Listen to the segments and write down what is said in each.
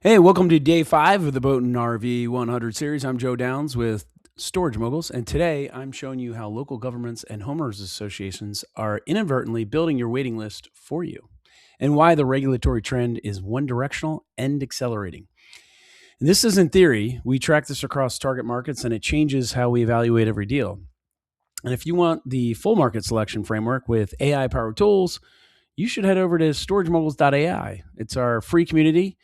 Hey, welcome to day 5 of the Boat and RV 100 series. I'm Joe Downs with Storage Moguls, and today I'm showing you how local governments and homeowners associations are inadvertently building your waiting list for you, and why the regulatory trend is one directional and accelerating. And this isn't theory. We track this across target markets, and it changes how we evaluate every deal. And if you want the full market selection framework with AI powered tools, you should head over to storagemoguls.ai. It's our free community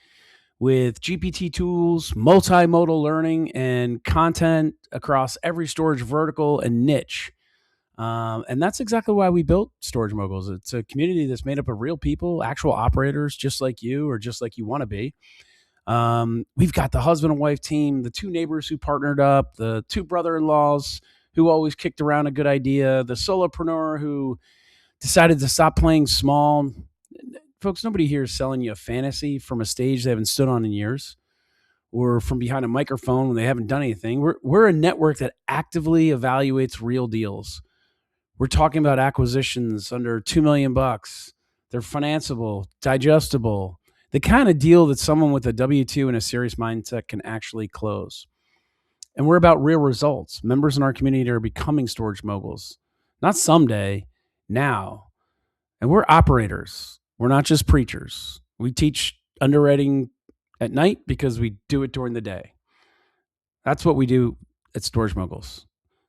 with GPT tools, multimodal learning, and content across every storage vertical and niche. And that's exactly why we built Storage Moguls. It's a community that's made up of real people, actual operators, just like you or just like you want to be. We've got the husband and wife team, the two neighbors who partnered up, the two brother-in-laws who always kicked around a good idea, the solopreneur who decided to stop playing small. Folks, nobody here is selling you a fantasy from a stage they haven't stood on in years or from behind a microphone when they haven't done anything. We're a network that actively evaluates real deals. We're talking about acquisitions under $2 million. They're financeable, digestible, the kind of deal that someone with a W-2 and a serious mindset can actually close. And we're about real results. Members in our community are becoming storage moguls, not someday, now. And we're operators. We're not just preachers. We teach underwriting at night because we do it during the day. That's what we do at Storage Moguls.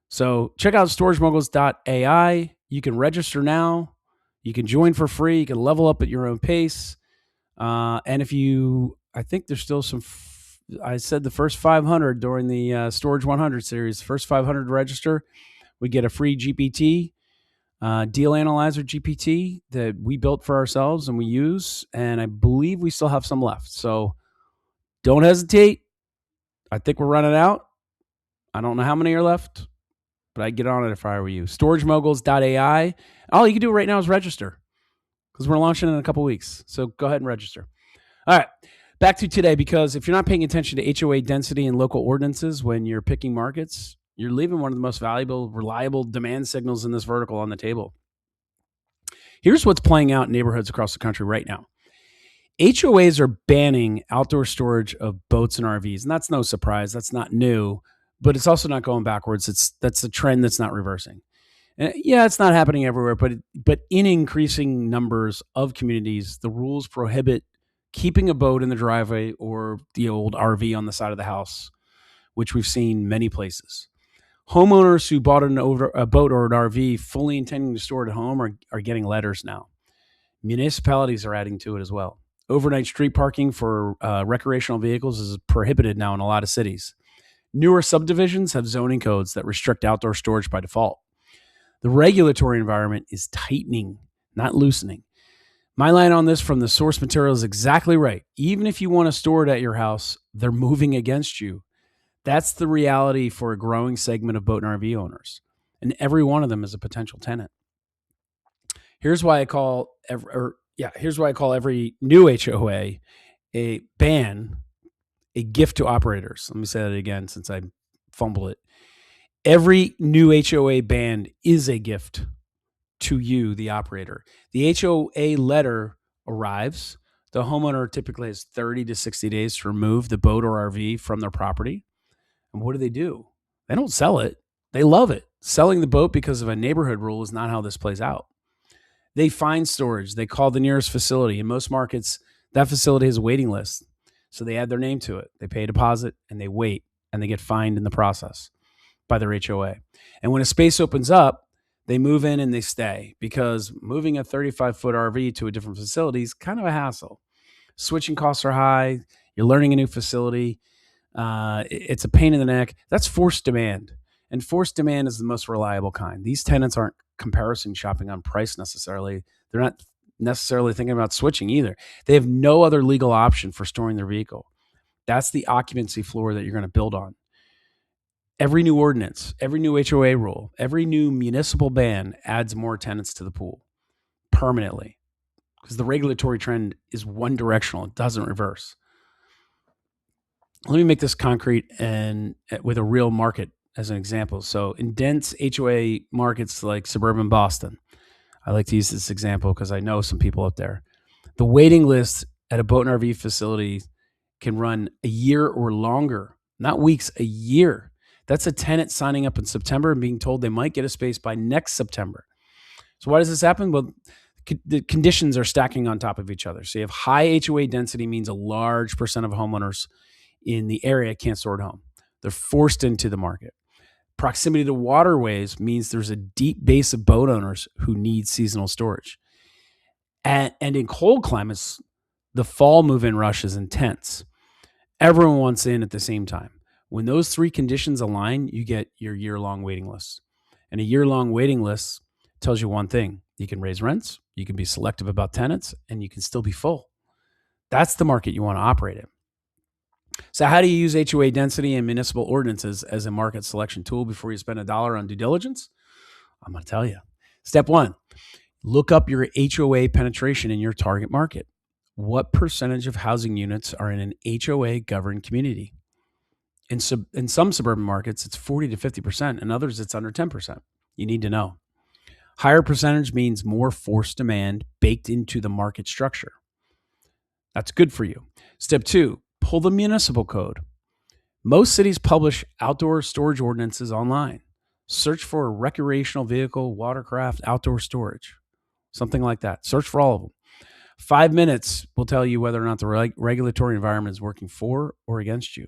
So check out storagemoguls.ai. You can register now. You can join for free. You can level up at your own pace. And if you, I think there's still some, I said the first 500 during the Storage 100 series, first 500 to register, we get a free GPT, deal analyzer GPT that we built for ourselves and we use. And I believe we still have some left. So don't hesitate. I think we're running out. I don't know how many are left, but I'd get on it if I were you. StorageMoguls.ai. All you can do right now is register because we're launching in a couple weeks. So go ahead and register. All right, back to today, because if you're not paying attention to HOA density and local ordinances when you're picking markets, you're leaving one of the most valuable, reliable demand signals in this vertical on the table. Here's what's playing out in neighborhoods across the country right now. HOAs are banning outdoor storage of boats and RVs, and that's no surprise. That's not new, but it's also not going backwards. That's a trend that's not reversing. And yeah, it's not happening everywhere, but in increasing numbers of communities, the rules prohibit keeping a boat in the driveway or the old RV on the side of the house, which we've seen many places. Homeowners who bought a boat or an RV fully intending to store it at home are getting letters now. Municipalities are adding to it as well. Overnight street parking for recreational vehicles is prohibited now in a lot of cities. Newer subdivisions have zoning codes that restrict outdoor storage by default. The regulatory environment is tightening, not loosening. My line on this from the source material is exactly right. Even if you want to store it at your house, they're moving against you. That's the reality for a growing segment of boat and RV owners. And every one of them is a potential tenant. Here's why I call every new HOA a ban a gift to operators. Let me say that again since I fumbled it. Every new HOA ban is a gift to you, the operator. The HOA letter arrives. The homeowner typically has 30 to 60 days to remove the boat or RV from their property. And what do? They don't sell it. They love it. Selling the boat because of a neighborhood rule is not how this plays out. They find storage. They call the nearest facility. In most markets, that facility has a waiting list. So they add their name to it. They pay a deposit and they wait, and they get fined in the process by their HOA. And when a space opens up, they move in and they stay, because moving a 35-foot RV to a different facility is kind of a hassle. Switching costs are high. You're learning a new facility. It's a pain in the neck. That's forced demand. And forced demand is the most reliable kind. These tenants aren't comparison shopping on price necessarily. They're not necessarily thinking about switching either. They have no other legal option for storing their vehicle. That's the occupancy floor that you're going to build on. Every new ordinance, every new HOA rule, every new municipal ban adds more tenants to the pool permanently, because the regulatory trend is one directional. It doesn't reverse. Let me make this concrete and with a real market as an example. So in dense HOA markets like suburban Boston, I like to use this example because I know some people out there. The waiting list at a boat and RV facility can run a year or longer, not weeks, a year. That's a tenant signing up in September and being told they might get a space by next September. So why does this happen? Well, the conditions are stacking on top of each other. So you have high HOA density means a large percent of homeowners in the area can't store at home. They're forced into the market. Proximity to waterways means there's a deep base of boat owners who need seasonal storage. And in cold climates, the fall move-in rush is intense. Everyone wants in at the same time. When those three conditions align, you get your year-long waiting list. And a year-long waiting list tells you one thing. You can raise rents, you can be selective about tenants, and you can still be full. That's the market you want to operate in. So how do you use HOA density and municipal ordinances as a market selection tool before you spend $1 on due diligence? I'm going to tell you. Step 1, look up your HOA penetration in your target market. What percentage of housing units are in an HOA governed community? In some suburban markets, it's 40 to 50%. In others, it's under 10%. You need to know. Higher percentage means more forced demand baked into the market structure. That's good for you. Step 2, pull the municipal code. Most cities publish outdoor storage ordinances online. Search for recreational vehicle, watercraft, outdoor storage, something like that. Search for all of them. 5 minutes will tell you whether or not the regulatory environment is working for or against you.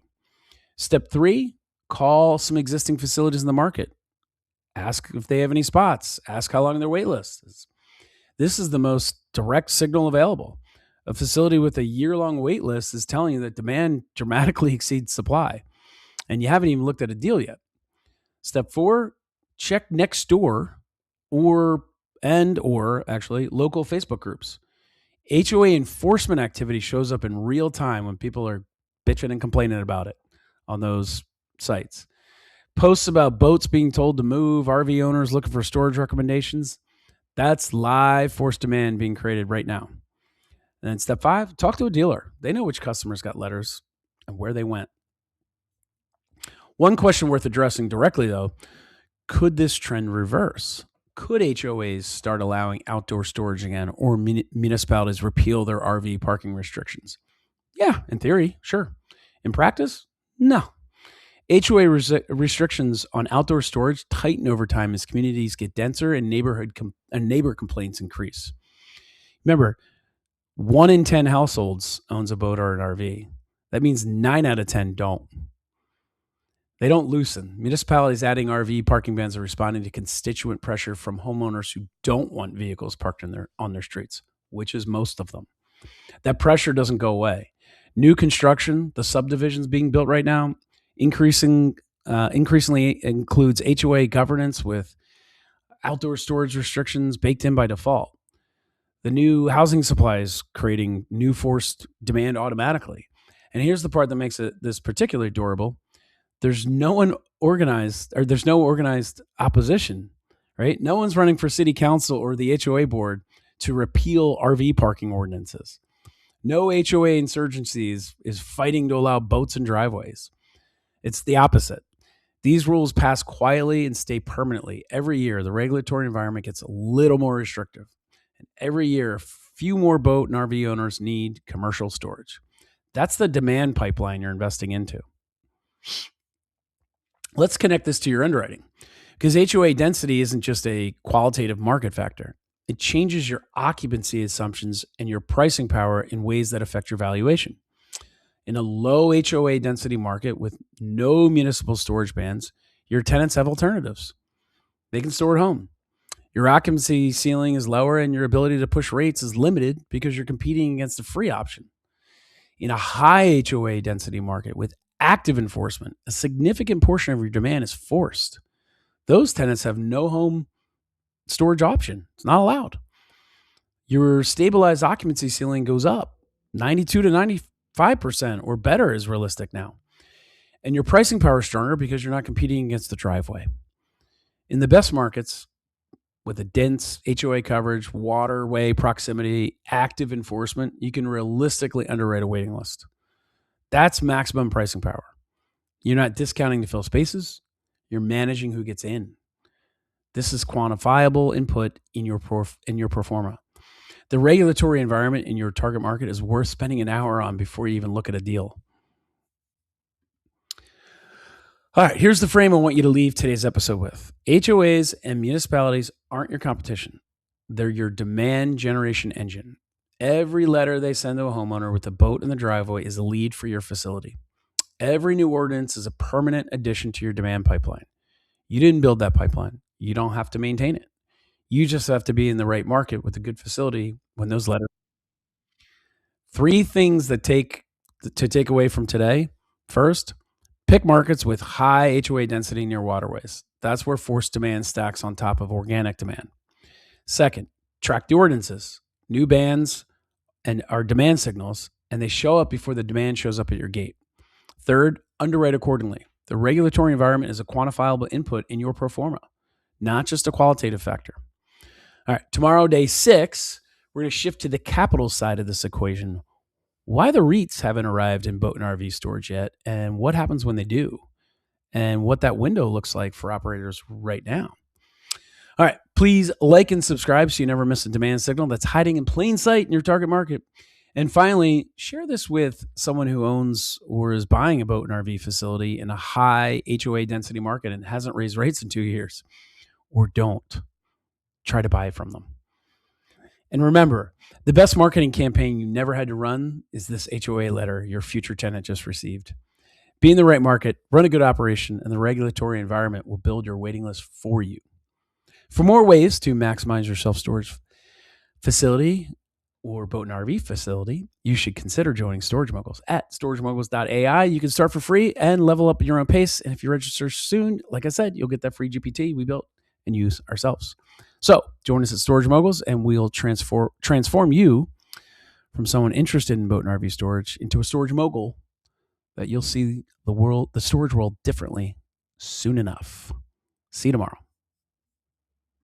Step 3, call some existing facilities in the market. Ask if they have any spots. Ask how long their wait list is. This is the most direct signal available. A facility with a year-long wait list is telling you that demand dramatically exceeds supply, and you haven't even looked at a deal yet. Step 4, check next door or local Facebook groups. HOA enforcement activity shows up in real time when people are bitching and complaining about it on those sites. Posts about boats being told to move, RV owners looking for storage recommendations. That's live forced demand being created right now. And then step 5, talk to a dealer. They know which customers got letters and where they went. One question worth addressing directly, though, could this trend reverse? Could HOAs start allowing outdoor storage again, or municipalities repeal their RV parking restrictions? Yeah, in theory, sure. In practice, no. HOA restrictions on outdoor storage tighten over time as communities get denser and neighbor complaints increase. Remember, 1 in 10 households owns a boat or an RV. That means 9 out of 10 don't. They don't loosen. Municipalities adding RV parking bans are responding to constituent pressure from homeowners who don't want vehicles parked on their streets, which is most of them. That pressure doesn't go away. New construction, the subdivisions being built right now, increasingly includes HOA governance with outdoor storage restrictions baked in by default. The new housing supply is creating new forced demand automatically. And here's the part that makes this particularly durable. There's no organized opposition, right? No one's running for city council or the HOA board to repeal RV parking ordinances. No HOA insurgency is fighting to allow boats and driveways. It's the opposite. These rules pass quietly and stay permanently. Every year, the regulatory environment gets a little more restrictive. And every year, a few more boat and RV owners need commercial storage. That's the demand pipeline you're investing into. Let's connect this to your underwriting, because HOA density isn't just a qualitative market factor. It changes your occupancy assumptions and your pricing power in ways that affect your valuation. In a low HOA density market with no municipal storage bans, your tenants have alternatives. They can store at home. Your occupancy ceiling is lower and your ability to push rates is limited because you're competing against a free option. In a high HOA density market with active enforcement, a significant portion of your demand is forced. Those tenants have no home storage option. It's not allowed. Your stabilized occupancy ceiling goes up. 92 to 95% or better is realistic now. And your pricing power is stronger because you're not competing against the driveway. In the best markets, with a dense HOA coverage, waterway proximity, active enforcement, you can realistically underwrite a waiting list. That's maximum pricing power. You're not discounting to fill spaces. You're managing who gets in. This is quantifiable input in your pro forma. The regulatory environment in your target market is worth spending an hour on before you even look at a deal. All right, here's the frame I want you to leave today's episode with. HOAs and municipalities aren't your competition. They're your demand generation engine. Every letter they send to a homeowner with a boat in the driveway is a lead for your facility. Every new ordinance is a permanent addition to your demand pipeline. You didn't build that pipeline. You don't have to maintain it. You just have to be in the right market with a good facility when those letters. 3 things to take away from today. First, pick markets with high HOA density near waterways. That's where forced demand stacks on top of organic demand. Second, track the ordinances. New bans and are demand signals, and they show up before the demand shows up at your gate. Third, underwrite accordingly. The regulatory environment is a quantifiable input in your pro forma, not just a qualitative factor. All right, tomorrow, day 6, we're going to shift to the capital side of this equation. Why the REITs haven't arrived in boat and RV storage yet, and what happens when they do, and what that window looks like for operators right now. All right, please like and subscribe so you never miss a demand signal that's hiding in plain sight in your target market. And finally, share this with someone who owns or is buying a boat and RV facility in a high HOA density market and hasn't raised rates in 2 years. Or don't. Try to buy it from them. And remember, the best marketing campaign you never had to run is this HOA letter your future tenant just received. Be in the right market, run a good operation, and the regulatory environment will build your waiting list for you. For more ways to maximize your self-storage facility or boat and RV facility, you should consider joining Storage Moguls at storagemoguls.ai. You can start for free and level up at your own pace. And if you register soon, like I said, you'll get that free GPT we built and use ourselves. So join us at Storage Moguls, and we'll transform you from someone interested in boat and RV storage into a storage mogul that you'll see the storage world differently soon enough. See you tomorrow.